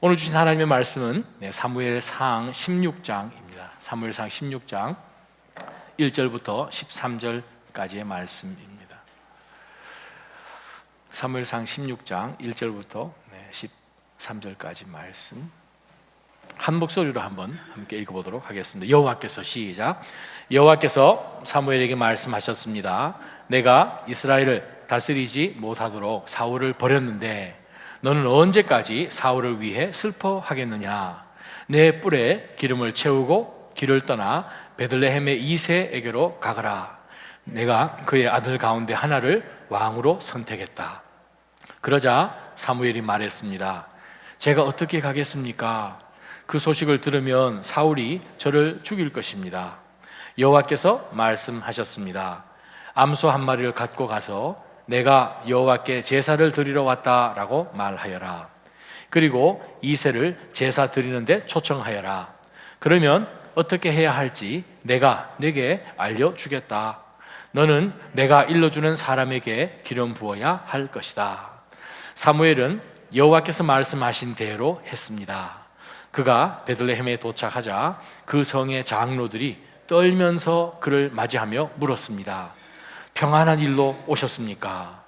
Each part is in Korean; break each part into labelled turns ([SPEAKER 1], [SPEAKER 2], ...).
[SPEAKER 1] 오늘 주신 하나님의 말씀은 사무엘상 16장입니다. 사무엘상 16장 1절부터 13절까지의 말씀입니다. 사무엘상 16장 1절부터 13절까지 말씀 한 목소리로 한번 함께 읽어보도록 하겠습니다. 여호와께서 시작. 여호와께서 사무엘에게 말씀하셨습니다. 내가 이스라엘을 다스리지 못하도록 사울을 버렸는데 너는 언제까지 사울을 위해 슬퍼하겠느냐? 내 뿔에 기름을 채우고 길을 떠나 베들레헴의 이새에게로 가거라. 내가 그의 아들 가운데 하나를 왕으로 선택했다. 그러자 사무엘이 말했습니다. 제가 어떻게 가겠습니까? 그 소식을 들으면 사울이 저를 죽일 것입니다. 여호와께서 말씀하셨습니다. 암소 한 마리를 갖고 가서 내가 여호와께 제사를 드리러 왔다라고 말하여라. 그리고 이새를 제사 드리는데 초청하여라. 그러면 어떻게 해야 할지 내가 네게 알려주겠다. 너는 내가 일러주는 사람에게 기름 부어야 할 것이다. 사무엘은 여호와께서 말씀하신 대로 했습니다. 그가 베들레헴에 도착하자 그 성의 장로들이 떨면서 그를 맞이하며 물었습니다. 평안한 일로 오셨습니까?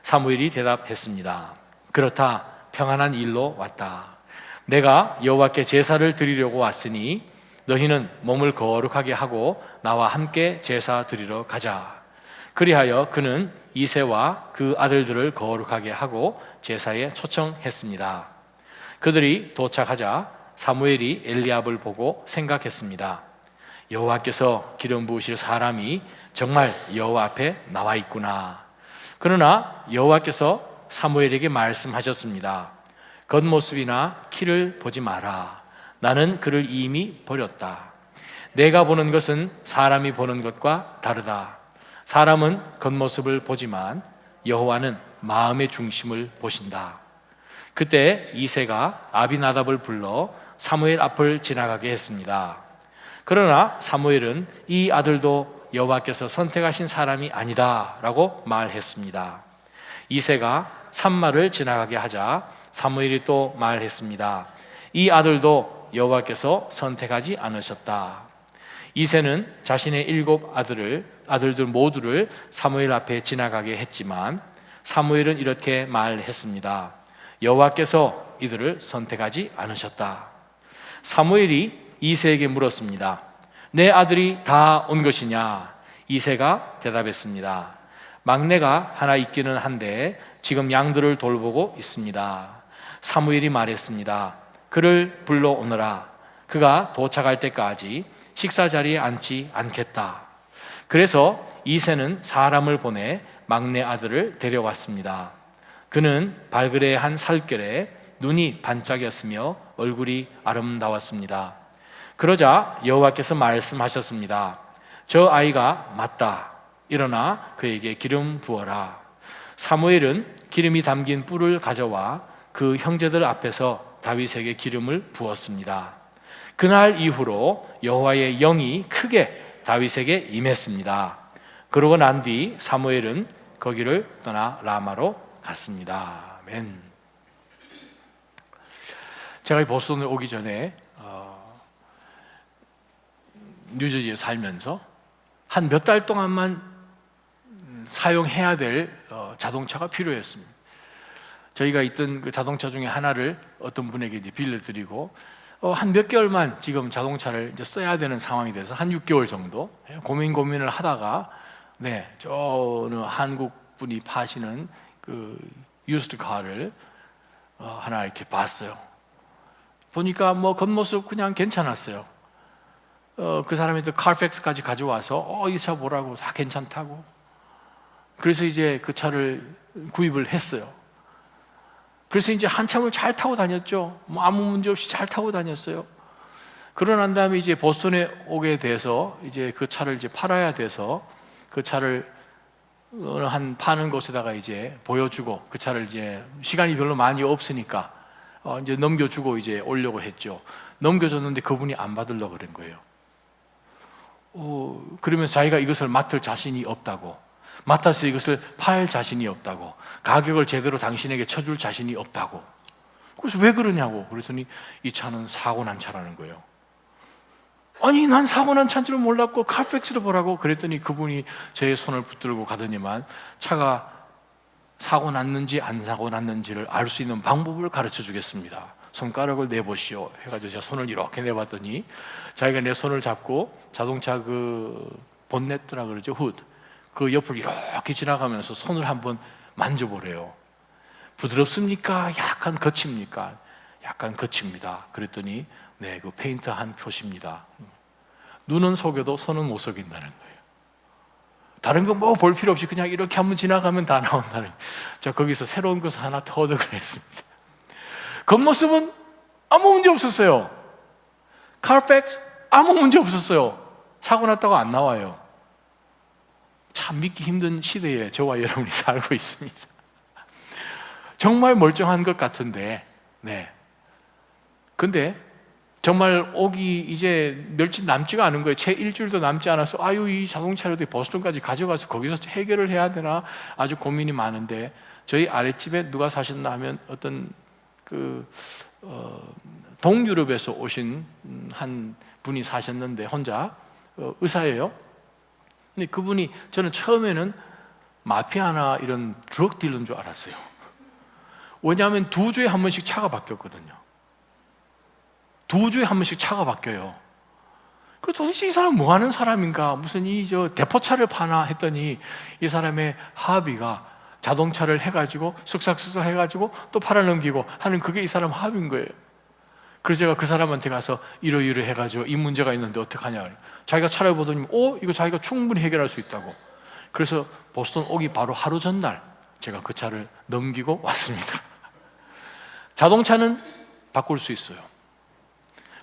[SPEAKER 1] 사무엘이 대답했습니다. 그렇다, 평안한 일로 왔다. 내가 여호와께 제사를 드리려고 왔으니 너희는 몸을 거룩하게 하고 나와 함께 제사 드리러 가자. 그리하여 그는 이새와 그 아들들을 거룩하게 하고 제사에 초청했습니다. 그들이 도착하자 사무엘이 엘리압을 보고 생각했습니다. 여호와께서 기름 부으실 사람이 정말 여호와 앞에 나와 있구나. 그러나 여호와께서 사무엘에게 말씀하셨습니다. 겉모습이나 키를 보지 마라. 나는 그를 이미 버렸다. 내가 보는 것은 사람이 보는 것과 다르다. 사람은 겉모습을 보지만 여호와는 마음의 중심을 보신다. 그때 이새가 아비나답을 불러 사무엘 앞을 지나가게 했습니다. 그러나 사무엘은 이 아들도 여호와께서 선택하신 사람이 아니다 라고 말했습니다. 이새가 산마를 지나가게 하자 사무엘이 또 말했습니다. 이 아들도 여호와께서 선택하지 않으셨다. 이새는 자신의 7 아들들 모두를 사무엘 앞에 지나가게 했지만 사무엘은 이렇게 말했습니다. 여호와께서 이들을 선택하지 않으셨다. 사무엘이 이새에게 물었습니다. 내 아들이 다 온 것이냐? 이새가 대답했습니다. 막내가 하나 있기는 한데 지금 양들을 돌보고 있습니다. 사무엘이 말했습니다. 그를 불러오너라. 그가 도착할 때까지 식사 자리에 앉지 않겠다. 그래서 이새는 사람을 보내 막내 아들을 데려왔습니다. 그는 발그레 한 살결에 눈이 반짝였으며 얼굴이 아름다웠습니다. 그러자 여호와께서 말씀하셨습니다. 저 아이가 맞다. 일어나 그에게 기름 부어라. 사무엘은 기름이 담긴 뿔을 가져와 그 형제들 앞에서 다윗에게 기름을 부었습니다. 그날 이후로 여호와의 영이 크게 다윗에게 임했습니다. 그러고 난 뒤 사무엘은 거기를 떠나 라마로 갔습니다. 아멘. 제가 보스턴에 오기 전에 뉴저지에 살면서 한 몇 달 동안만 사용해야 될 자동차가 필요했습니다. 저희가 있던 그 자동차 중에 하나를 어떤 분에게 이제 빌려드리고 한 몇 개월만 지금 자동차를 이제 써야 되는 상황이 돼서 한 6개월 정도 고민을 하다가 저는 한국 분이 파시는 그 유스트 카를 하나 이렇게 봤어요. 보니까 뭐 겉모습 그냥 괜찮았어요. 그 사람이 또 카팩스까지 가져와서 이 차 보라고 다 괜찮다고. 그래서 이제 그 차를 구입을 했어요. 그래서 이제 한참을 잘 타고 다녔죠. 뭐 아무 문제 없이 잘 타고 다녔어요. 그러고 난 다음에 이제 보스턴에 오게 돼서 이제 그 차를 이제 팔아야 돼서 그 차를 한 파는 곳에다가 이제 보여주고 그 차를 이제 시간이 별로 많이 없으니까 이제 넘겨주고 이제 오려고 했죠. 넘겨줬는데 그분이 안 받으려고 그런 거예요. 그러면서 자기가 이것을 맡을 자신이 없다고, 맡아서 이것을 팔 자신이 없다고, 가격을 제대로 당신에게 쳐줄 자신이 없다고 그래서 왜 그러냐고 그랬더니 이 차는 사고 난 차라는 거예요. 아니 난 사고 난 차인 줄 몰랐고 카르팩스를 보라고 그랬더니 그분이 제 손을 붙들고 가더니만 차가 사고 났는지 안 사고 났는지를 알 수 있는 방법을 가르쳐 주겠습니다. 손가락을 내보시오 해가지고 제가 손을 이렇게 내봤더니 자기가 내 손을 잡고 자동차 그 본네트라 그러죠, 후드, 그 옆을 이렇게 지나가면서 손을 한번 만져보래요. 부드럽습니까? 약간 거칩니까? 약간 거칩니다. 그랬더니 네, 그 페인트 한 표시입니다. 눈은 속여도 손은 못 속인다는 거예요. 다른 거 뭐 볼 필요 없이 그냥 이렇게 한번 지나가면 다 나온다는 거예요. 자, 거기서 새로운 것을 하나 터득을 했습니다. 겉모습은 아무 문제 없었어요. 카르팩스 아무 문제 없었어요. 사고 났다고 안 나와요. 참 믿기 힘든 시대에 저와 여러분이 살고 있습니다. 정말 멀쩡한 것 같은데, 네. 근데 정말 오기 이제 며칠 남지가 않은 거예요. 채 일주일도 남지 않아서 아유 이 자동차를 보스턴까지 가져가서 거기서 해결을 해야 되나 아주 고민이 많은데, 저희 아랫집에 누가 사셨나 하면 어떤 동유럽에서 오신 한 분이 사셨는데 혼자 의사예요. 근데 그분이 저는 처음에는 마피아나 이런 드럭 딜러인 줄 알았어요. 왜냐하면 2주에 한 번씩 차가 바뀌었거든요. 2주에 한 번씩 차가 바뀌어요. 그래서 도대체 이 사람 뭐 하는 사람인가? 무슨 대포차를 파나 했더니 이 사람의 하비가 자동차를 해가지고 쓱싹쓱싹 해가지고 또 팔아넘기고 하는 그게 이 사람 하비인 거예요. 그래서 제가 그 사람한테 가서 이러이러 해가지고 이 문제가 있는데 어떡하냐. 자기가 차를 보더니 이거 자기가 충분히 해결할 수 있다고. 그래서 보스턴 오기 바로 하루 전날 제가 그 차를 넘기고 왔습니다. 자동차는 바꿀 수 있어요.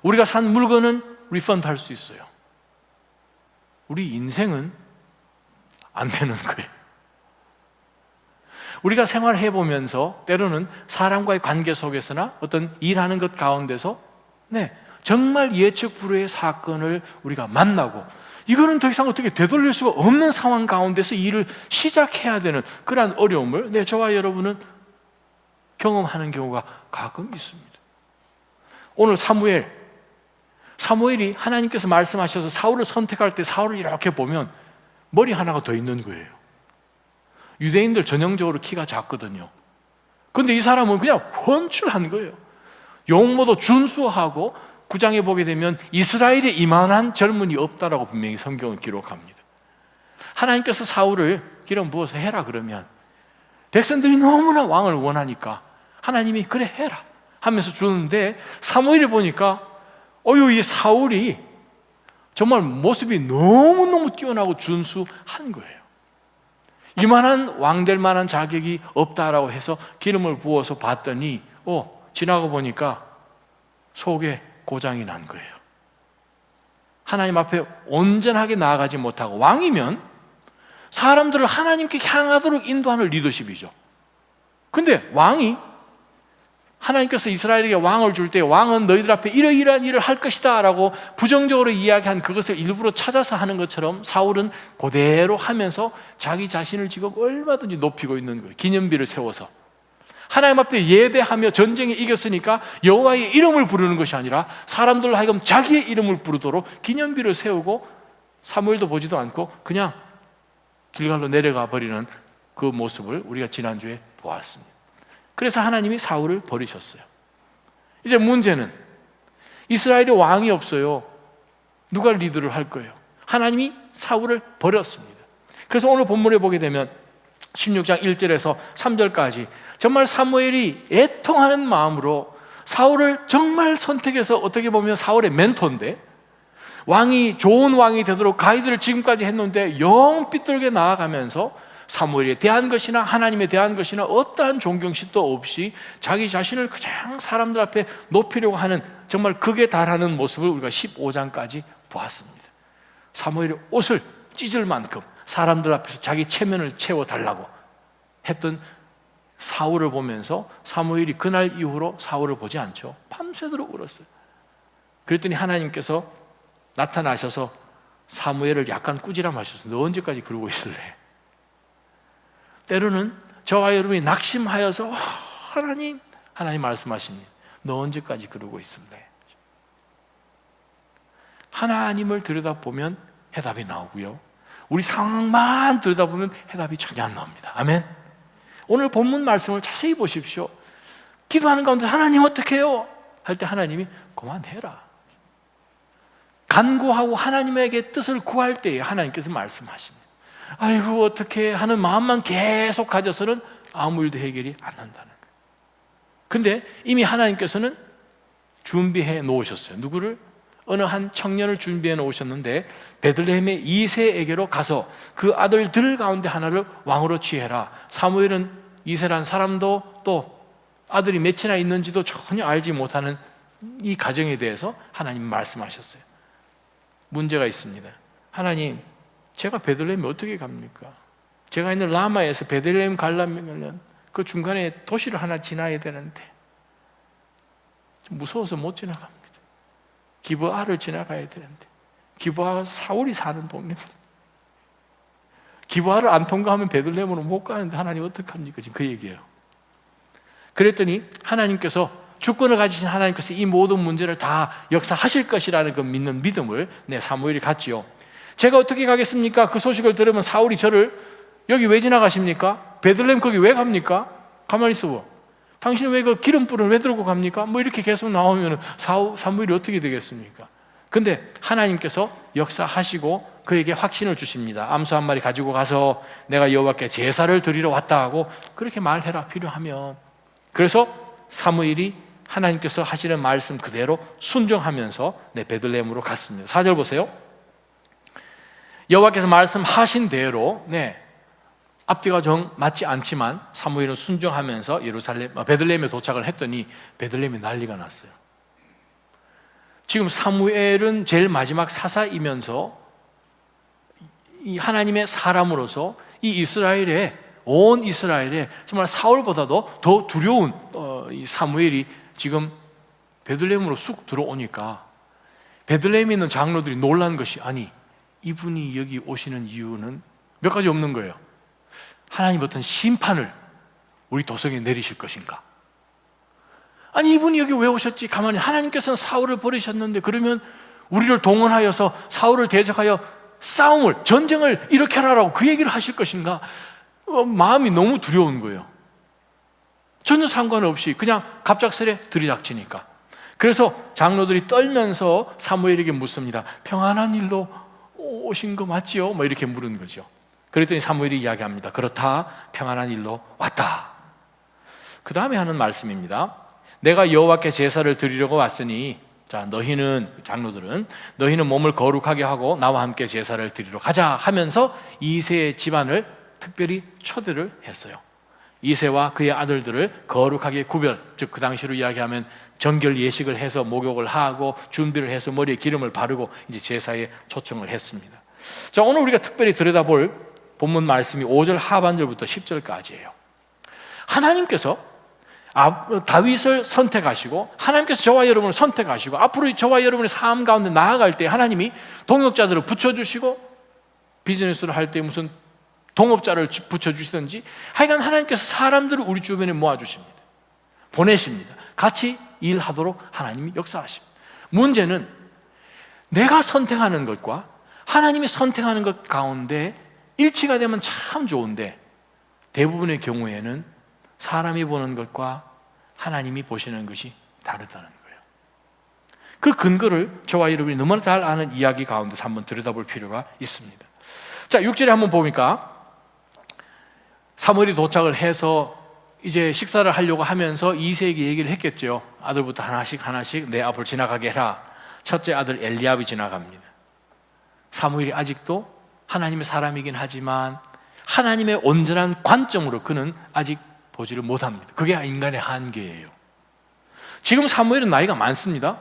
[SPEAKER 1] 우리가 산 물건은 리펀드 할 수 있어요. 우리 인생은 안 되는 거예요. 우리가 생활해 보면서 때로는 사람과의 관계 속에서나 어떤 일하는 것 가운데서 정말 예측 불허의 사건을 우리가 만나고, 이거는 더 이상 어떻게 되돌릴 수가 없는 상황 가운데서 일을 시작해야 되는 그러한 어려움을 저와 여러분은 경험하는 경우가 가끔 있습니다. 오늘 사무엘이 하나님께서 말씀하셔서 사울을 선택할 때 사울을 이렇게 보면 머리 하나가 더 있는 거예요. 유대인들 전형적으로 키가 작거든요. 근데 이 사람은 그냥 훤칠한 거예요. 용모도 준수하고, 9장에 보게 되면 이스라엘에 이만한 젊은이 없다라고 분명히 성경은 기록합니다. 하나님께서 사울을 기름 부어서 해라 그러면 백성들이 너무나 왕을 원하니까 하나님이 그래 해라 하면서 주는데, 사무엘을 보니까 이 사울이 정말 모습이 너무너무 뛰어나고 준수한 거예요. 이만한 왕 될 만한 자격이 없다라고 해서 기름을 부어서 봤더니 지나고 보니까 속에 고장이 난 거예요. 하나님 앞에 온전하게 나아가지 못하고, 왕이면 사람들을 하나님께 향하도록 인도하는 리더십이죠. 근데 왕이, 하나님께서 이스라엘에게 왕을 줄 때 왕은 너희들 앞에 이러이러한 일을 할 것이다 라고 부정적으로 이야기한 그것을 일부러 찾아서 하는 것처럼 사울은 그대로 하면서 자기 자신을 지금 얼마든지 높이고 있는 거예요. 기념비를 세워서 하나님 앞에 예배하며 전쟁에 이겼으니까 여호와의 이름을 부르는 것이 아니라 사람들로 하여금 자기의 이름을 부르도록 기념비를 세우고, 사무엘도 보지도 않고 그냥 길갈로 내려가 버리는 그 모습을 우리가 지난주에 보았습니다. 그래서 하나님이 사울을 버리셨어요. 이제 문제는 이스라엘에 왕이 없어요. 누가 리드를 할 거예요? 하나님이 사울을 버렸습니다. 그래서 오늘 본문에 보게 되면 16장 1절에서 3절까지 정말 사무엘이 애통하는 마음으로 사울을 정말 선택해서, 어떻게 보면 사울의 멘토인데, 왕이 좋은 왕이 되도록 가이드를 지금까지 했는데 영 삐뚤게 나아가면서 사무엘에 대한 것이나 하나님에 대한 것이나 어떠한 존경심도 없이 자기 자신을 그냥 사람들 앞에 높이려고 하는, 정말 극에 달하는 모습을 우리가 15장까지 보았습니다. 사무엘이 옷을 찢을 만큼 사람들 앞에서 자기 체면을 채워달라고 했던 사울을 보면서 사무엘이 그날 이후로 사울을 보지 않죠. 밤새도록 울었어요. 그랬더니 하나님께서 나타나셔서 사무엘을 약간 꾸지람하셔서 너 언제까지 그러고 있을래? 때로는 저와 여러분이 낙심하여서 하나님 하나님 말씀하십니다. 너 언제까지 그러고 있을래? 하나님을 들여다보면 해답이 나오고요, 우리 상황만 들여다보면 해답이 전혀 안 나옵니다. 아멘. 오늘 본문 말씀을 자세히 보십시오. 기도하는 가운데 하나님 어떻게 해요? 할 때 하나님이 그만해라. 간구하고 하나님에게 뜻을 구할 때에 하나님께서 말씀하십니다. 아이고 어떻게 하는 마음만 계속 가져서는 아무 일도 해결이 안 난다는 거예요. 근데 이미 하나님께서는 준비해 놓으셨어요. 누구를? 어느 한 청년을 준비해 놓으셨는데 베들레헴의 이새에게로 가서 그 아들들 가운데 하나를 왕으로 취해라. 사무엘은 이새란 사람도 또 아들이 몇이나 있는지도 전혀 알지 못하는 이 가정에 대해서 하나님 말씀하셨어요. 문제가 있습니다. 하나님, 제가 베들레헴에 어떻게 갑니까? 제가 있는 라마에서 베들레헴 가려면 그 중간에 도시를 하나 지나야 되는데 좀 무서워서 못 지나갑니다. 기브아를 지나가야 되는데 기브아가 사울이 사는 동네입니다. 기브아를 안 통과하면 베들레헴으로 못 가는데 하나님 어떡합니까? 지금 그 얘기예요. 그랬더니 하나님께서, 주권을 가지신 하나님께서 이 모든 문제를 다 역사하실 것이라는 그 믿는 믿음을 사무엘이 갖지요. 제가 어떻게 가겠습니까? 그 소식을 들으면 사울이 저를 여기 왜 지나가십니까? 베들레헴 거기 왜 갑니까? 가만히 있어. 당신은 왜 그 기름불을 왜 들고 갑니까? 뭐 이렇게 계속 나오면 사무엘이 어떻게 되겠습니까? 근데 하나님께서 역사하시고 그에게 확신을 주십니다. 암소 한 마리 가지고 가서 내가 여호와께 제사를 드리러 왔다 하고 그렇게 말해라, 필요하면. 그래서 사무엘이 하나님께서 하시는 말씀 그대로 순종하면서 베들레헴으로 갔습니다. 4절 보세요. 여호와께서 말씀하신 대로 앞뒤가 정 맞지 않지만 사무엘은 순종하면서 베들레헴에 도착을 했더니 베들레헴에 난리가 났어요. 지금 사무엘은 제일 마지막 사사이면서 이 하나님의 사람으로서 온 이스라엘에 정말 사울보다도 더 두려운 이 사무엘이 지금 베들레헴으로 쑥 들어오니까 베들레헴에 있는 장로들이 놀란 것이, 아니 이분이 여기 오시는 이유는 몇 가지 없는 거예요. 하나님 어떤 심판을 우리 도성에 내리실 것인가? 아니 이분이 여기 왜 오셨지? 가만히, 하나님께서는 사울을 버리셨는데 그러면 우리를 동원하여서 사울을 대적하여 전쟁을 일으켜라라고 그 얘기를 하실 것인가? 마음이 너무 두려운 거예요. 전혀 상관없이 그냥 갑작스레 들이닥치니까. 그래서 장로들이 떨면서 사무엘에게 묻습니다. 평안한 일로 오신 거 맞지요? 뭐 이렇게 물은 거죠. 그랬더니 사무엘이 이야기합니다. 그렇다, 평안한 일로 왔다. 그 다음에 하는 말씀입니다. 내가 여호와께 제사를 드리려고 왔으니, 자, 장로들은 너희는 몸을 거룩하게 하고 나와 함께 제사를 드리러 가자 하면서 이새의 집안을 특별히 초대를 했어요. 이새와 그의 아들들을 거룩하게 즉 그 당시로 이야기하면 정결 예식을 해서 목욕을 하고 준비를 해서 머리에 기름을 바르고 이제 제사에 초청을 했습니다. 자, 오늘 우리가 특별히 들여다볼 본문 말씀이 5절 하반절부터 10절까지예요. 하나님께서 다윗을 선택하시고 하나님께서 저와 여러분을 선택하시고 앞으로 저와 여러분의 삶 가운데 나아갈 때 하나님이 동역자들을 붙여주시고, 비즈니스를 할 때 무슨 동업자를 붙여주시든지 하여간 하나님께서 사람들을 우리 주변에 모아주십니다. 보내십니다. 같이 일하도록 하나님이 역사하십니다. 문제는 내가 선택하는 것과 하나님이 선택하는 것 가운데 일치가 되면 참 좋은데 대부분의 경우에는 사람이 보는 것과 하나님이 보시는 것이 다르다는 거예요. 그 근거를 저와 여러분이 너무나 잘 아는 이야기 가운데서 한번 들여다볼 필요가 있습니다. 자, 6절에 한번 보니까 사무엘이 도착을 해서 이제 식사를 하려고 하면서 이새에게 얘기를 했겠죠. 아들부터 하나씩 내 앞을 지나가게 해라. 첫째 아들 엘리압이 지나갑니다. 사무엘이 아직도 하나님의 사람이긴 하지만 하나님의 온전한 관점으로 그는 아직 보지를 못합니다. 그게 인간의 한계예요. 지금 사무엘은 나이가 많습니다.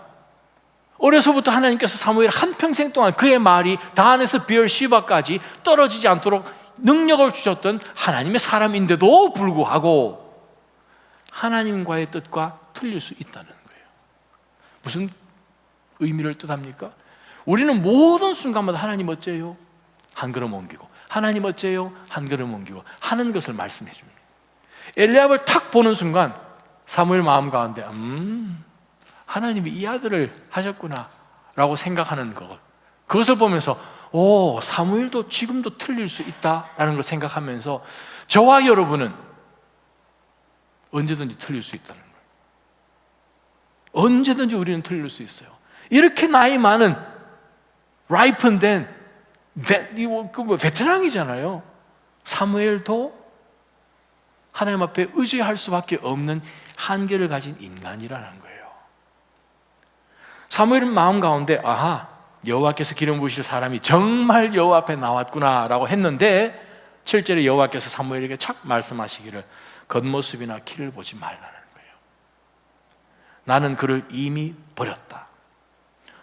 [SPEAKER 1] 어려서부터 하나님께서 사무엘 한평생 동안 그의 말이 단에서 비엘시바까지 떨어지지 않도록 능력을 주셨던 하나님의 사람인데도 불구하고 하나님과의 뜻과 틀릴 수 있다는 거예요. 무슨 의미를 뜻합니까? 우리는 모든 순간마다 하나님 어째요? 한 걸음 옮기고, 하나님 어째요? 한 걸음 옮기고 하는 것을 말씀해 줍니다. 엘리압을 탁 보는 순간 사무엘 마음 가운데 하나님이 이 아들을 하셨구나 라고 생각하는 것, 그것을 보면서 사무엘도 지금도 틀릴 수 있다라는 걸 생각하면서 저와 여러분은 언제든지 틀릴 수 있다는 거예요. 언제든지 우리는 틀릴 수 있어요. 이렇게 나이 많은 ripened 베테랑이잖아요. 사무엘도 하나님 앞에 의지할 수밖에 없는 한계를 가진 인간이라는 거예요. 사무엘은 마음 가운데 여호와께서 기름 부으실 사람이 정말 여호와 앞에 나왔구나라고 했는데 7절에 여호와께서 사무엘에게 착 말씀하시기를 겉모습이나 키를 보지 말라는 거예요. 나는 그를 이미 버렸다.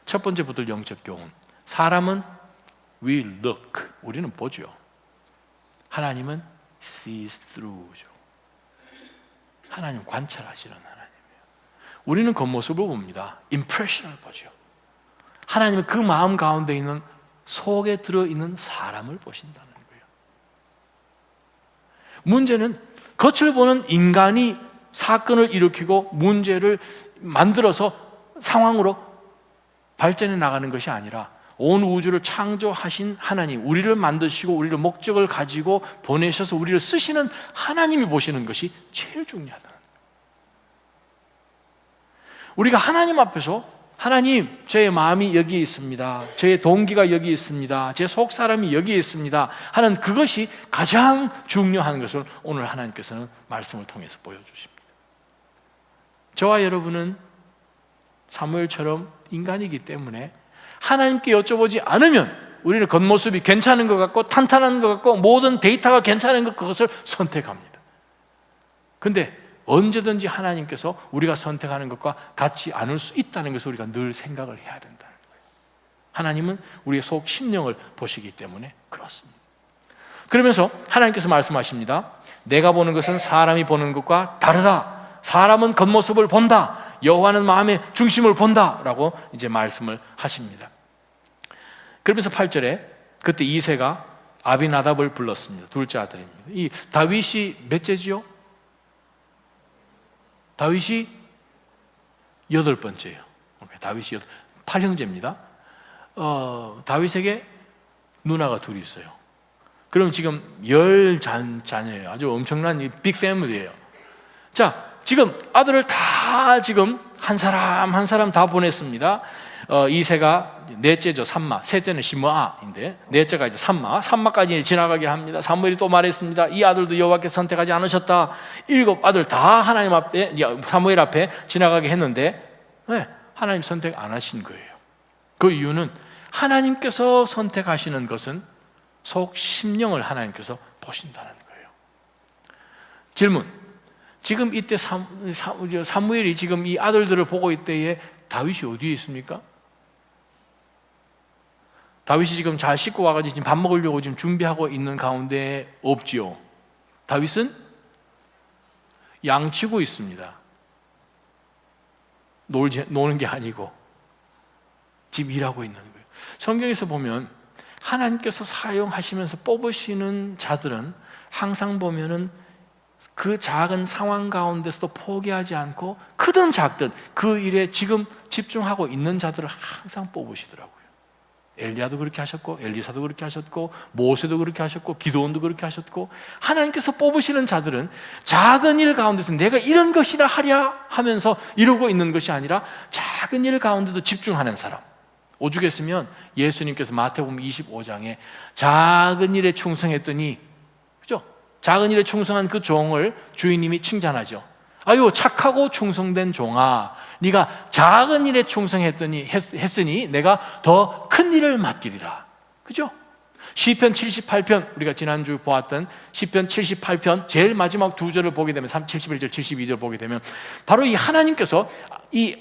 [SPEAKER 1] 첫 번째 붙들 영적 교훈, 사람은 we look, 우리는 보죠. 하나님은 sees through죠. 하나님 관찰하시는 하나님이에요. 우리는 겉모습을 봅니다. impression을 보죠. 하나님은 그 마음 가운데 있는, 속에 들어있는 사람을 보신다는 거예요. 문제는 겉을 보는 인간이 사건을 일으키고 문제를 만들어서 상황으로 발전해 나가는 것이 아니라 온 우주를 창조하신 하나님, 우리를 만드시고 우리를 목적을 가지고 보내셔서 우리를 쓰시는 하나님이 보시는 것이 제일 중요하다는 거예요. 우리가 하나님 앞에서 하나님, 저의 마음이 여기에 있습니다, 저의 동기가 여기 있습니다, 제 속사람이 여기에 있습니다 하는 그것이 가장 중요한 것을 오늘 하나님께서는 말씀을 통해서 보여주십니다. 저와 여러분은 사무엘처럼 인간이기 때문에 하나님께 여쭤보지 않으면 우리는 겉모습이 괜찮은 것 같고 탄탄한 것 같고 모든 데이터가 괜찮은 것, 그것을 선택합니다. 그런데 언제든지 하나님께서 우리가 선택하는 것과 같지 않을 수 있다는 것을 우리가 늘 생각을 해야 된다는 거예요. 하나님은 우리의 속 심령을 보시기 때문에 그렇습니다. 그러면서 하나님께서 말씀하십니다. 내가 보는 것은 사람이 보는 것과 다르다. 사람은 겉모습을 본다. 여호와는 마음의 중심을 본다라고 이제 말씀을 하십니다. 그러면서 8절에 그때 이새가 아비나답을 불렀습니다. 둘째 아들입니다. 이 다윗이 몇째지요? 다윗이 8번째예요. 다윗이 8형제입니다. 다윗에게 누나가 둘이 있어요. 그럼 지금 10자녀예요. 아주 엄청난 빅 패밀리예요. 자, 지금 아들을 다 지금 한 사람 한 사람 다 보냈습니다. 이새가 넷째죠, 삼마. 셋째는 시므아인데 넷째가 이제 삼마까지 지나가게 합니다. 사무엘이 또 말했습니다. 이 아들도 여호와께서 선택하지 않으셨다. 7 아들 다 하나님 앞에, 사무엘 앞에 지나가게 했는데 하나님 선택 안 하신 거예요. 그 이유는 하나님께서 선택하시는 것은 속 심령을 하나님께서 보신다는 거예요. 질문, 지금 이때 사무엘이 지금 이 아들들을 보고 있때에 다윗이 어디에 있습니까? 다윗이 지금 잘 씻고 와가지고 지금 밥 먹으려고 지금 준비하고 있는 가운데 없지요. 다윗은 양치고 있습니다. 노는 게 아니고 지금 일하고 있는 거예요. 성경에서 보면 하나님께서 사용하시면서 뽑으시는 자들은 항상 보면은 그 작은 상황 가운데서도 포기하지 않고 크든 작든 그 일에 지금 집중하고 있는 자들을 항상 뽑으시더라고요. 엘리야도 그렇게 하셨고 엘리사도 그렇게 하셨고 모세도 그렇게 하셨고 기드온도 그렇게 하셨고, 하나님께서 뽑으시는 자들은 작은 일 가운데서 내가 이런 것이나 하랴 하면서 이러고 있는 것이 아니라 작은 일 가운데도 집중하는 사람. 오죽했으면 예수님께서 마태복음 25장에 작은 일에 충성했더니, 그죠? 작은 일에 충성한 그 종을 주인님이 칭찬하죠. 아유 착하고 충성된 종아, 네가 작은 일에 충성했더니 했으니 내가 더 큰 일을 맡기리라. 그죠? 시편 78편, 우리가 지난주 보았던 시편 78편 제일 마지막 두 절을 보게 되면 71절 72절 보게 되면 바로 이 하나님께서 이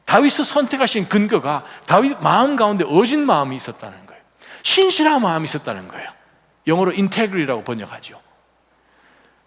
[SPEAKER 1] 다윗을 선택하신 근거가 다윗 마음 가운데 어진 마음이 있었다는 거예요. 신실한 마음이 있었다는 거예요. 영어로 인테그리라고 번역하죠.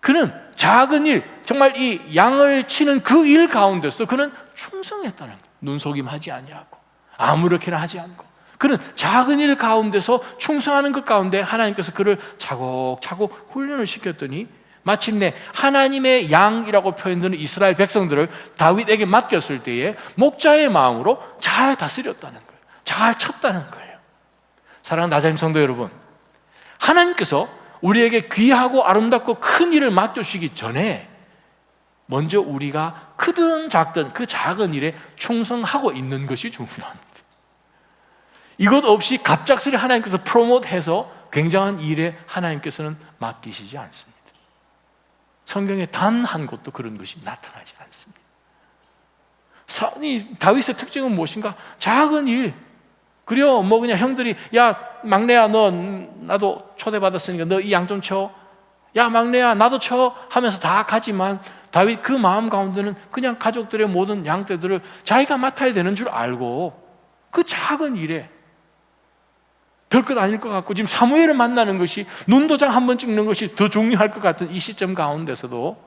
[SPEAKER 1] 그는 작은 일, 정말 이 양을 치는 그 일 가운데서 그는 충성했다는 거예요. 눈속임하지 아니하고 아무렇게나 하지 않고, 그는 작은 일 가운데서 충성하는 것 가운데 하나님께서 그를 차곡차곡 훈련을 시켰더니 마침내 하나님의 양이라고 표현되는 이스라엘 백성들을 다윗에게 맡겼을 때에 목자의 마음으로 잘 다스렸다는 거예요. 잘 쳤다는 거예요. 사랑하는 나자림 성도 여러분, 하나님께서 우리에게 귀하고 아름답고 큰 일을 맡겨주시기 전에 먼저 우리가 크든 작든 그 작은 일에 충성하고 있는 것이 중요합니다. 이것 없이 갑작스레 하나님께서 프로모트해서 굉장한 일에 하나님께서는 맡기시지 않습니다. 성경에 단 한 곳도 그런 것이 나타나지 않습니다. 다윗의 특징은 무엇인가? 작은 일. 그래요. 뭐 그냥 형들이 야 막내야 너 나도 초대받았으니까 너 이 양 좀 쳐. 야 막내야 나도 쳐 하면서 다 가지만 다윗 그 마음 가운데는 그냥 가족들의 모든 양떼들을 자기가 맡아야 되는 줄 알고 그 작은 일에 별것 아닐 것 같고 지금 사무엘을 만나는 것이 눈도장 한번 찍는 것이 더 중요할 것 같은 이 시점 가운데서도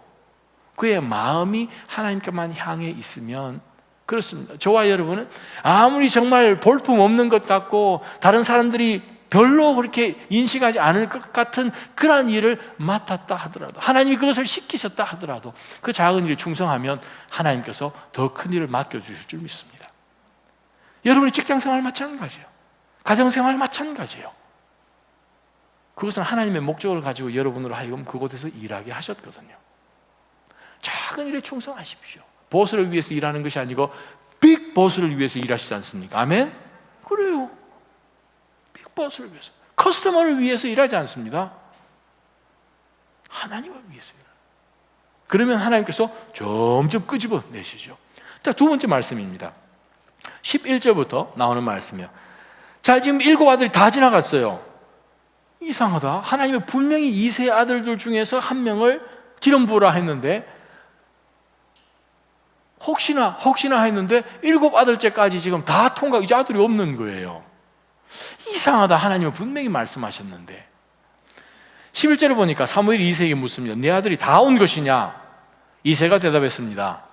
[SPEAKER 1] 그의 마음이 하나님께만 향해 있으면 그렇습니다. 저와 여러분은 아무리 정말 볼품 없는 것 같고 다른 사람들이 별로 그렇게 인식하지 않을 것 같은 그러한 일을 맡았다 하더라도 하나님이 그것을 시키셨다 하더라도 그 작은 일에 충성하면 하나님께서 더 큰 일을 맡겨주실 줄 믿습니다. 여러분의 직장생활 마찬가지예요. 가정생활 마찬가지예요. 그것은 하나님의 목적을 가지고 여러분으로 하여금 그곳에서 일하게 하셨거든요. 작은 일에 충성하십시오. 보스를 위해서 일하는 것이 아니고 빅 보스를 위해서 일하시지 않습니까? 아멘? 그래요. 빅 보스를 위해서, 커스터머를 위해서 일하지 않습니다. 하나님을 위해서 일하는. 그러면 하나님께서 점점 끄집어 내시죠. 두 번째 말씀입니다. 11절부터 나오는 말씀이요. 자, 지금 7 아들이 다 지나갔어요. 이상하다. 하나님은 분명히 2세 아들들 중에서 한 명을 기름 부으라 했는데 혹시나 했는데 7 아들째까지 지금 다 통과, 이제 아들이 없는 거예요. 이상하다. 하나님은 분명히 말씀하셨는데 11절을 보니까 사무엘이 이새에게 묻습니다. 내 아들이 다 온 것이냐? 이새가 대답했습니다.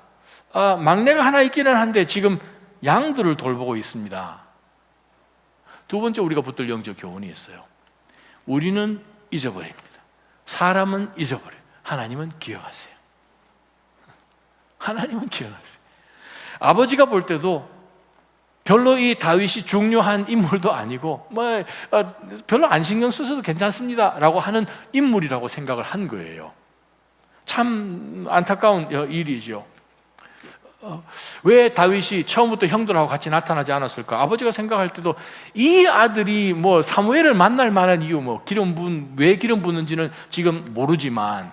[SPEAKER 1] 막내가 하나 있기는 한데 지금 양들을 돌보고 있습니다. 두 번째 우리가 붙들 영적 교훈이 있어요. 우리는 잊어버립니다. 사람은 잊어버려요. 하나님은 기억하세요. 하나님은 기억하세요. 아버지가 볼 때도 별로 이 다윗이 중요한 인물도 아니고 별로 안 신경 쓰셔도 괜찮습니다 라고 하는 인물이라고 생각을 한 거예요. 참 안타까운 일이죠. 왜 다윗이 처음부터 형들하고 같이 나타나지 않았을까? 아버지가 생각할 때도 이 아들이 사무엘을 만날 만한 이유, 왜 기름 붓는지는 지금 모르지만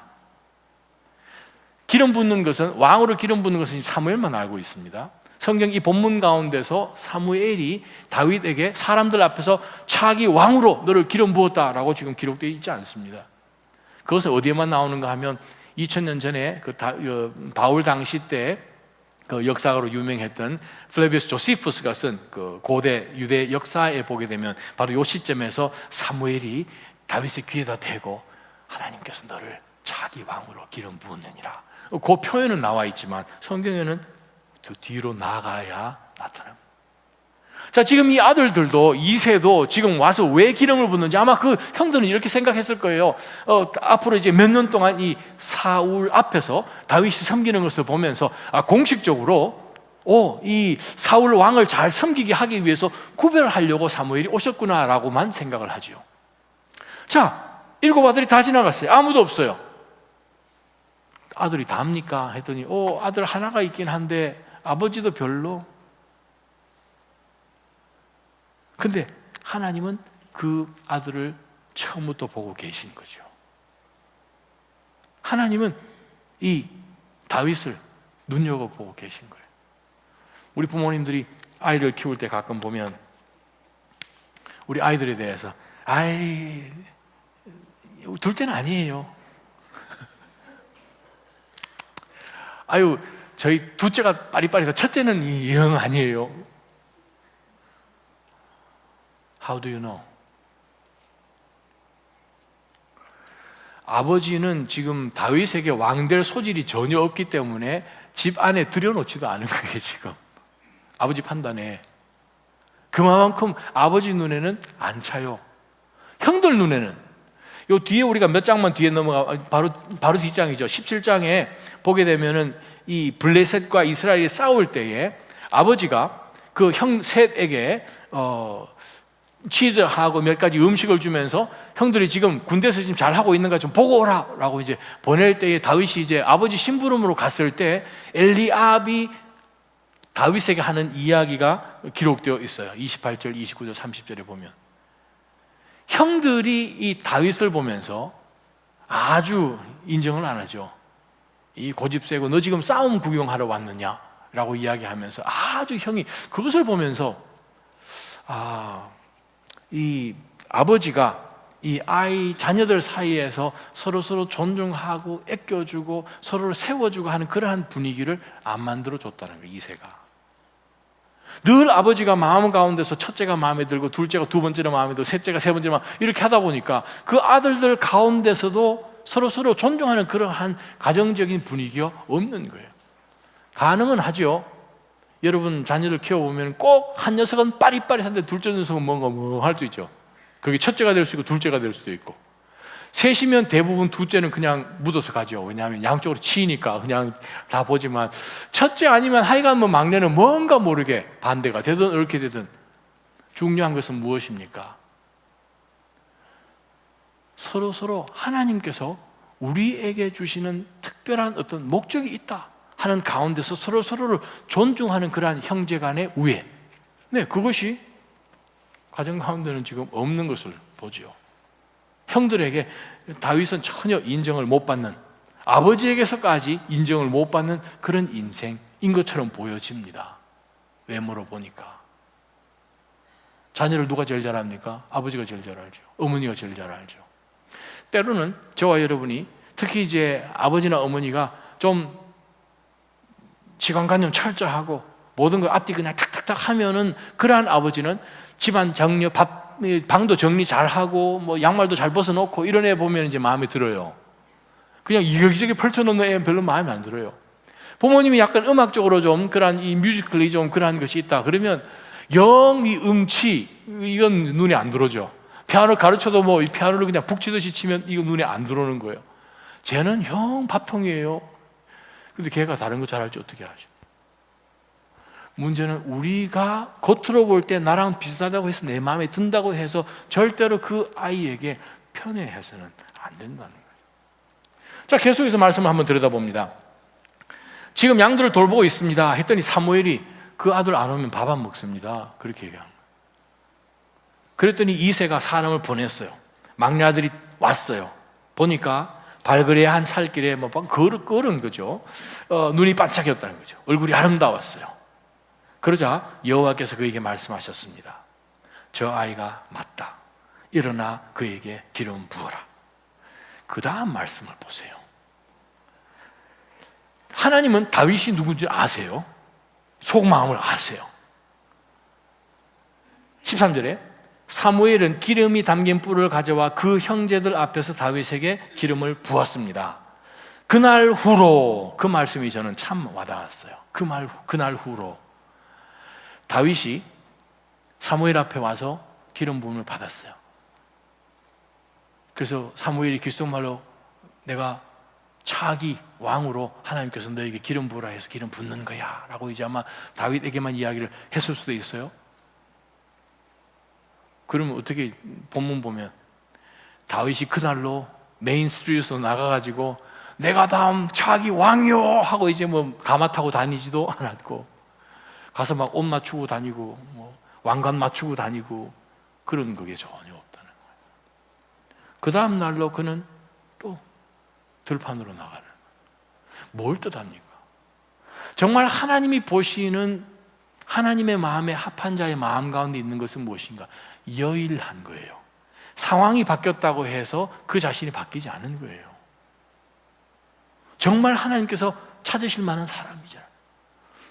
[SPEAKER 1] 기름 붓는 것은, 왕으로 기름 붓는 것은 사무엘만 알고 있습니다. 성경 이 본문 가운데서 사무엘이 다윗에게 사람들 앞에서 차기 왕으로 너를 기름 부었다라고 지금 기록되어 있지 않습니다. 그것은 어디에만 나오는가 하면 2000년 전에 바울 당시 때 그 역사가로 유명했던 플레비우스 조시푸스가 쓴 그 고대 유대 역사에 보게 되면 바로 이 시점에서 사무엘이 다윗의 귀에다 대고 하나님께서 너를 차기 왕으로 기름 부으느니라, 그 표현은 나와 있지만 성경에는 더 뒤로 나가야 나타납니다. 자, 지금 이 아들들도 이새도 지금 와서 왜 기름을 붓는지 아마 그 형들은 이렇게 생각했을 거예요. 앞으로 이제 몇 년 동안 이 사울 앞에서 다윗이 섬기는 것을 보면서 공식적으로 이 사울 왕을 잘 섬기게 하기 위해서 구별하려고 사무엘이 오셨구나라고만 생각을 하죠. 자, 7 아들이 다 지나갔어요. 아무도 없어요. 아들이 답니까? 했더니 아들 하나가 있긴 한데 아버지도 별로. 근데 하나님은 그 아들을 처음부터 보고 계신 거죠. 하나님은 이 다윗을 눈여겨보고 계신 거예요. 우리 부모님들이 아이를 키울 때 가끔 보면 우리 아이들에 대해서 둘째는 아니에요. 저희 둘째가 빠리빠리해서 첫째는 이 영 아니에요. How do you know? 아버지는 지금 다윗에게 왕될 소질이 전혀 없기 때문에 집 안에 들여놓지도 않은 거예요. 지금 아버지 판단에 그만큼 아버지 눈에는 안 차요. 형들 눈에는, 요 뒤에 우리가 몇 장만 뒤에 넘어가 바로 뒷장이죠. 17장에 보게 되면은 이 블레셋과 이스라엘이 싸울 때에 아버지가 그 형 셋에게 치즈하고 몇 가지 음식을 주면서 형들이 지금 군대에서 지금 잘 하고 있는가 좀 보고 오라라고 이제 보낼 때에 다윗이 이제 아버지 심부름으로 갔을 때 엘리압이 다윗에게 하는 이야기가 기록되어 있어요. 28절, 29절, 30절에 보면 형들이 이 다윗을 보면서 아주 인정을 안 하죠. 이 고집세고 너 지금 싸움 구경하러 왔느냐? 라고 이야기하면서 아주 형이 그것을 보면서 이 아버지가 이 자녀들 사이에서 서로 존중하고 아껴주고 서로를 세워주고 하는 그러한 분위기를 안 만들어줬다는 거예요. 이세가 늘 아버지가 마음 가운데서 첫째가 마음에 들고 둘째가 두 번째로 마음에 들고 셋째가 세 번째로 이렇게 하다 보니까 그 아들들 가운데서도 서로 존중하는 그러한 가정적인 분위기가 없는 거예요. 가능은 하죠. 여러분 자녀를 키워보면 꼭 한 녀석은 빠릿빠릿한데 둘째 녀석은 뭔가 뭐 할 수 있죠. 그게 첫째가 될 수 있고 둘째가 될 수도 있고, 셋이면 대부분 둘째는 그냥 묻어서 가죠. 왜냐하면 양쪽으로 치니까 그냥 다 보지만 첫째 아니면 하여간 뭐 막내는 뭔가 모르게 반대가 되든 이렇게 되든 중요한 것은 무엇입니까? 서로 하나님께서 우리에게 주시는 특별한 어떤 목적이 있다 하는 가운데서 서로를 존중하는 그러한 형제간의 우애, 그것이 가정 가운데는 지금 없는 것을 보지요. 형들에게 다윗은 전혀 인정을 못 받는, 아버지에게서까지 인정을 못 받는 그런 인생인 것처럼 보여집니다. 외모로 보니까. 자녀를 누가 제일 잘 압니까? 아버지가 제일 잘 알죠. 어머니가 제일 잘 알죠. 때로는 저와 여러분이 특히 이제 아버지나 어머니가 좀 시간관념 철저하고 모든 걸 앞뒤 그냥 탁탁탁 하면은 그러한 아버지는 집안 정리, 방도 정리 잘하고 뭐 양말도 잘 벗어놓고 이런 애 보면 이제 마음에 들어요. 그냥 여기저기 펼쳐놓는 애 별로 마음에 안 들어요. 부모님이 약간 음악적으로 좀 그러한 이 뮤지컬이 좀 그러한 것이 있다 그러면 영 이 음치 이건 눈에 안 들어오죠. 피아노 가르쳐도 뭐 이 피아노를 그냥 북치듯이 치면 이거 눈에 안 들어오는 거예요. 쟤는 영 밥통이에요. 근데 걔가 다른 거 잘할지 어떻게 하죠? 문제는 우리가 겉으로 볼 때 나랑 비슷하다고 해서 내 마음에 든다고 해서 절대로 그 아이에게 편애해서는 안 된다는 거예요. 자, 계속해서 말씀을 한번 들여다봅니다. 지금 양들을 돌보고 있습니다 했더니 사무엘이 그 아들 안 오면 밥 안 먹습니다. 그렇게 얘기합니다. 그랬더니 이새가 사람을 보냈어요. 막내 아들이 왔어요. 보니까 발그레 한 살길에 뭐 걸은 거죠. 눈이 반짝였다는 거죠. 얼굴이 아름다웠어요. 그러자 여호와께서 그에게 말씀하셨습니다. 저 아이가 맞다. 일어나 그에게 기름 부어라. 그 다음 말씀을 보세요. 하나님은 다윗이 누군지 아세요? 속마음을 아세요. 13절에 사무엘은 기름이 담긴 뿔을 가져와 그 형제들 앞에서 다윗에게 기름을 부었습니다. 그날 후로, 그 말씀이 저는 참 와닿았어요. 그날 후로 다윗이 사무엘 앞에 와서 기름 부음을 받았어요. 그래서 사무엘이 귓속말로 내가 차기 왕으로 하나님께서 너에게 기름 부으라 해서 기름 붓는 거야 라고 이제 아마 다윗에게만 이야기를 했을 수도 있어요. 그러면 어떻게 본문 보면 다윗이 그날로 메인 스트리트로 나가가지고 내가 다음 차기 왕이요 하고 이제 뭐 가마 타고 다니지도 않았고 가서 막 옷 맞추고 다니고 뭐 왕관 맞추고 다니고 그런 그게 전혀 없다는 거예요. 그 다음 날로 그는 또 들판으로 나가는 거예요. 뭘 뜻합니까? 정말 하나님이 보시는 하나님의 마음에 합한 자의 마음 가운데 있는 것은 무엇인가? 여일한 거예요. 상황이 바뀌었다고 해서 그 자신이 바뀌지 않은 거예요. 정말 하나님께서 찾으실 만한 사람이잖아요.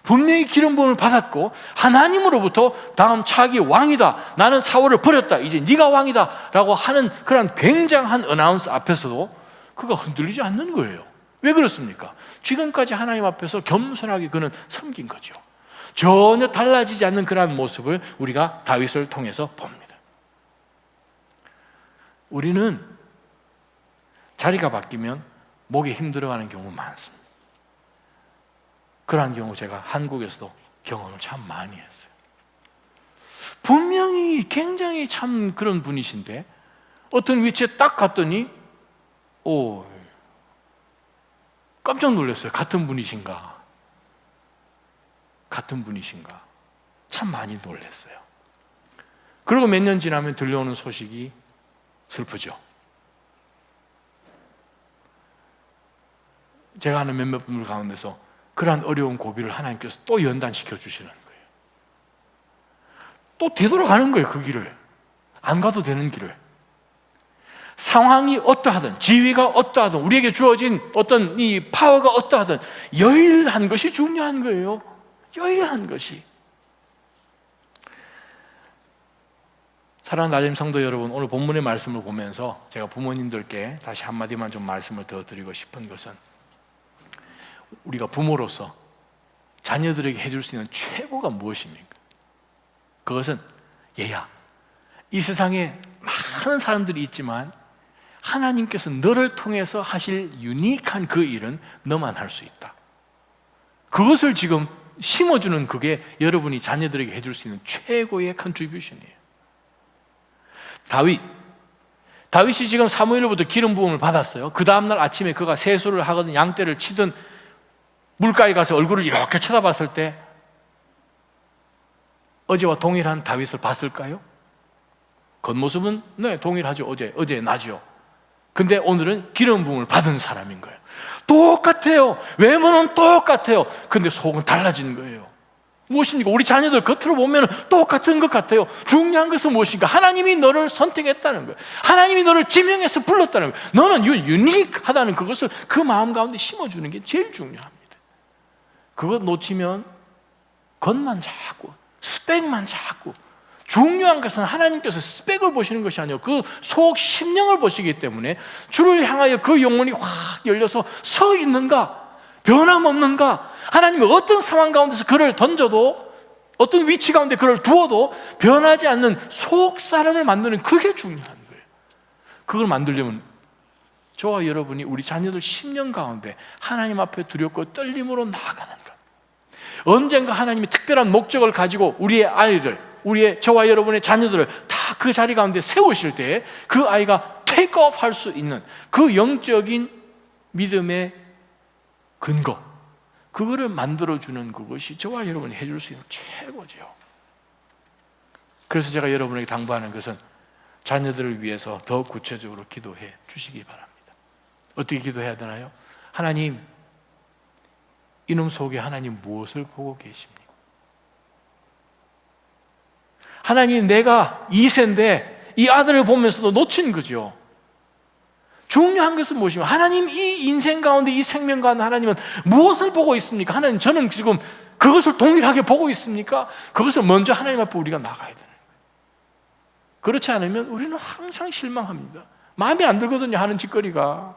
[SPEAKER 1] 분명히 기름 부음을 받았고 하나님으로부터 다음 차기 왕이다. 나는 사울을 버렸다. 이제 네가 왕이다. 라고 하는 그런 굉장한 어나운스 앞에서도 그가 흔들리지 않는 거예요. 왜 그렇습니까? 지금까지 하나님 앞에서 겸손하게 그는 섬긴 거죠. 전혀 달라지지 않는 그러한 모습을 우리가 다윗을 통해서 봅니다. 우리는 자리가 바뀌면 목에 힘들어가는 경우 많습니다. 그러한 경우 제가 한국에서도 경험을 참 많이 했어요. 분명히 굉장히 참 그런 분이신데 어떤 위치에 딱 갔더니 깜짝 놀랐어요. 같은 분이신가? 같은 분이신가? 참 많이 놀랐어요. 그리고 몇 년 지나면 들려오는 소식이 슬프죠. 제가 아는 몇몇 분들 가운데서 그러한 어려운 고비를 하나님께서 또 연단시켜 주시는 거예요. 또 되돌아가는 거예요. 그 길을 안 가도 되는 길을. 상황이 어떠하든 지위가 어떠하든 우리에게 주어진 어떤 이 파워가 어떠하든 여일한 것이 중요한 거예요. 여일한 것이. 사랑하는 나림 성도 여러분, 오늘 본문의 말씀을 보면서 제가 부모님들께 다시 한마디만 좀 말씀을 더 드리고 싶은 것은, 우리가 부모로서 자녀들에게 해줄 수 있는 최고가 무엇입니까? 그것은 얘야, 이 세상에 많은 사람들이 있지만 하나님께서 너를 통해서 하실 유니크한 그 일은 너만 할 수 있다. 그것을 지금 심어주는, 그게 여러분이 자녀들에게 해줄 수 있는 최고의 컨트리뷰션이에요. 다윗이 지금 사무엘로부터 기름 부음을 받았어요. 그 다음날 아침에 그가 세수를 하거든 양떼를 치든 물가에 가서 얼굴을 이렇게 쳐다봤을 때 어제와 동일한 다윗을 봤을까요? 겉모습은 네, 동일하죠. 어제 나죠. 근데 오늘은 기름 부음을 받은 사람인 거예요. 똑같아요. 외모는 똑같아요. 근데 속은 달라진 거예요. 무엇입니까? 우리 자녀들 겉으로 보면 똑같은 것 같아요. 중요한 것은 무엇입니까? 하나님이 너를 선택했다는 거예요. 하나님이 너를 지명해서 불렀다는 거예요. 너는 유니크하다는 그것을 그 마음 가운데 심어주는 게 제일 중요합니다. 그것 놓치면 겉만 자꾸, 스펙만 자꾸. 중요한 것은 하나님께서 스펙을 보시는 것이 아니고 그 속 심령을 보시기 때문에 주를 향하여 그 영혼이 확 열려서 서 있는가, 변함없는가, 하나님이 어떤 상황 가운데서 그를 던져도, 어떤 위치 가운데 그를 두어도 변하지 않는 속 사람을 만드는, 그게 중요한 거예요. 그걸 만들려면 저와 여러분이 우리 자녀들 10년 가운데 하나님 앞에 두렵고 떨림으로 나아가는 것. 언젠가 하나님이 특별한 목적을 가지고 우리의 아이를, 저와 여러분의 자녀들을 다 그 자리 가운데 세우실 때 그 아이가 테이크오프 할 수 있는 그 영적인 믿음의 근거, 그거를 만들어주는 그것이 저와 여러분이 해줄 수 있는 최고죠. 그래서 제가 여러분에게 당부하는 것은 자녀들을 위해서 더 구체적으로 기도해 주시기 바랍니다. 어떻게 기도해야 되나요? 하나님, 이놈 속에 하나님 무엇을 보고 계십니까? 하나님, 내가 2세인데 이 아들을 보면서도 놓친 거죠. 중요한 것은 무엇입니까? 하나님, 이 인생 가운데, 이 생명 가운데 하나님은 무엇을 보고 있습니까? 하나님, 저는 지금 그것을 동일하게 보고 있습니까? 그것을 먼저 하나님 앞에 우리가 나가야 되는 거예요. 그렇지 않으면 우리는 항상 실망합니다. 마음에 안 들거든요. 하는 짓거리가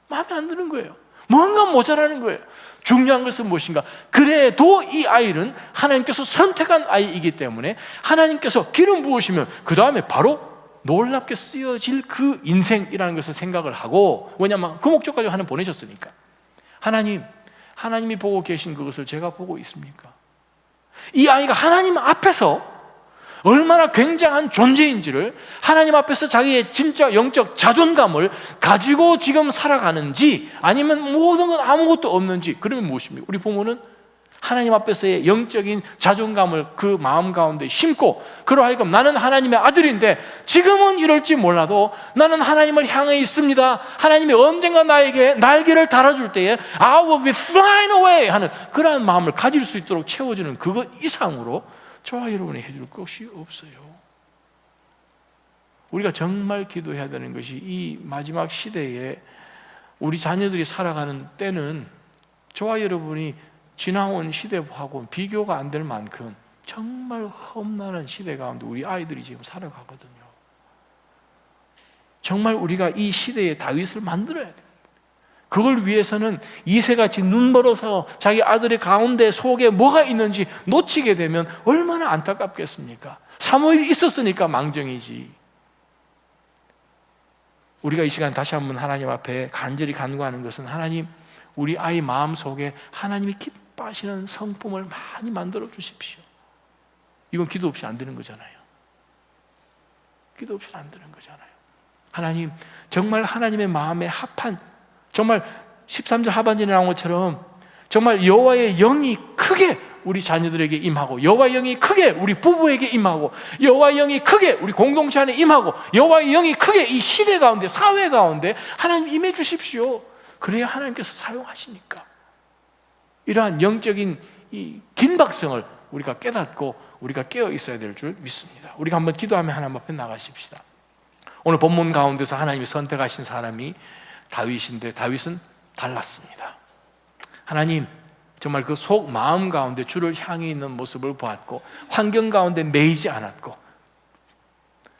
[SPEAKER 1] 마음에 안 드는 거예요. 뭔가 모자라는 거예요. 중요한 것은 무엇인가? 그래도 이 아이는 하나님께서 선택한 아이이기 때문에 하나님께서 기름 부으시면 그 다음에 바로 놀랍게 쓰여질 그 인생이라는 것을 생각을 하고, 왜냐하면 그 목적까지 하나님 보내셨으니까. 하나님이 보고 계신 그것을 제가 보고 있습니까? 이 아이가 하나님 앞에서 얼마나 굉장한 존재인지를, 하나님 앞에서 자기의 진짜 영적 자존감을 가지고 지금 살아가는지, 아니면 모든 건 아무것도 없는지. 그러면 무엇입니까? 우리 부모는 하나님 앞에서의 영적인 자존감을 그 마음 가운데 심고, 그러하여금 나는 하나님의 아들인데 지금은 이럴지 몰라도 나는 하나님을 향해 있습니다. 하나님이 언젠가 나에게 날개를 달아줄 때에 I will be flying away 하는 그러한 마음을 가질 수 있도록 채워주는 그것 이상으로 저와 여러분이 해줄 것이 없어요. 우리가 정말 기도해야 되는 것이, 이 마지막 시대에 우리 자녀들이 살아가는 때는 저와 여러분이 지나온 시대하고 비교가 안 될 만큼 정말 험난한 시대 가운데 우리 아이들이 지금 살아가거든요. 정말 우리가 이 시대의 다윗을 만들어야 돼요. 그걸 위해서는 이새같이 눈멀어서 자기 아들의 가운데 속에 뭐가 있는지 놓치게 되면 얼마나 안타깝겠습니까? 사무엘이 있었으니까 망정이지. 우리가 이 시간 다시 한번 하나님 앞에 간절히 간구하는 것은, 하나님, 우리 아이 마음속에 하나님이 기뻐하시는 성품을 많이 만들어 주십시오. 이건 기도 없이 안 되는 거잖아요. 기도 없이 안 되는 거잖아요. 하나님, 정말 하나님의 마음에 합한, 정말 13절 하반절에 나온 것처럼 정말 여호와의 영이 크게 우리 자녀들에게 임하고, 여호와의 영이 크게 우리 부부에게 임하고, 여호와의 영이 크게 우리 공동체 안에 임하고, 여호와의 영이 크게 이 시대 가운데, 사회 가운데 하나님 임해 주십시오. 그래야 하나님께서 사용하시니까. 이러한 영적인 이 긴박성을 우리가 깨닫고 우리가 깨어 있어야 될 줄 믿습니다. 우리가 한번 기도하며 하나님 앞에 나가십시다. 오늘 본문 가운데서 하나님이 선택하신 사람이 다윗인데, 다윗은 달랐습니다. 하나님, 정말 그 속 마음 가운데 주를 향해 있는 모습을 보았고, 환경 가운데 매이지 않았고,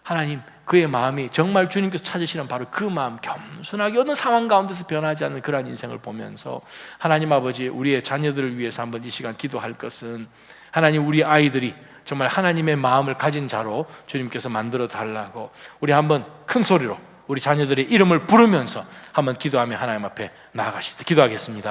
[SPEAKER 1] 하나님, 그의 마음이 정말 주님께서 찾으시는 바로 그 마음, 겸손하게 어느 상황 가운데서 변하지 않는 그러한 인생을 보면서, 하나님 아버지, 우리의 자녀들을 위해서 한번 이 시간 기도할 것은, 하나님, 우리 아이들이 정말 하나님의 마음을 가진 자로 주님께서 만들어 달라고, 우리 한번 큰 소리로 우리 자녀들의 이름을 부르면서 한번 기도하며 하나님 앞에 나아가십시다. 기도하겠습니다.